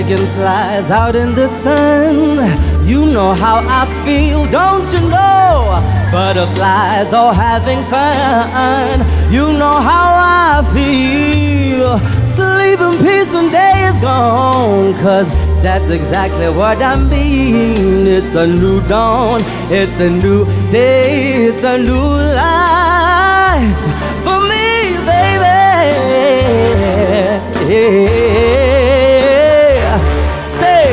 Dragonflies out in the sun, you know how I feel, don't you know? Butterflies all having fun, you know how I feel. Sleep in peace when day is gone, 'cause that's exactly what I mean. It's a new dawn, it's a new day, it's a new life for me, baby. Say,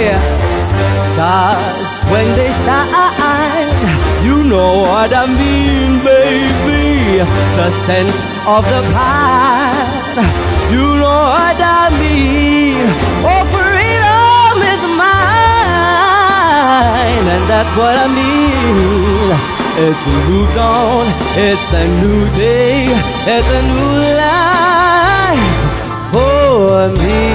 stars when they shine, you know what I mean, baby. The scent of the pine, you know what I mean. Oh, freedom is mine, and that's what I mean. It's a new dawn, it's a new day, it's a new life for me.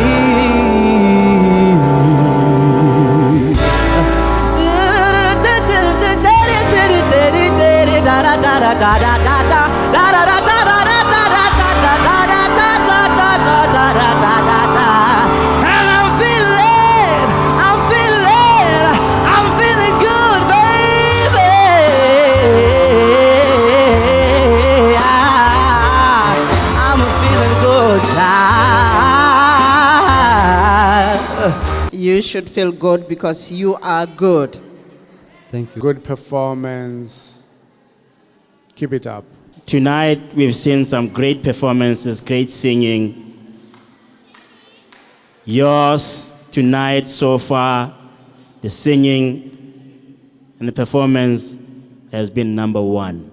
And I'm feeling good, baby. I'm feeling good, child. You should feel good because you are good. Thank you. Good performance. Keep it up. Tonight, we've seen some great performances, great singing. Yours tonight so far, the singing and the performance has been number one.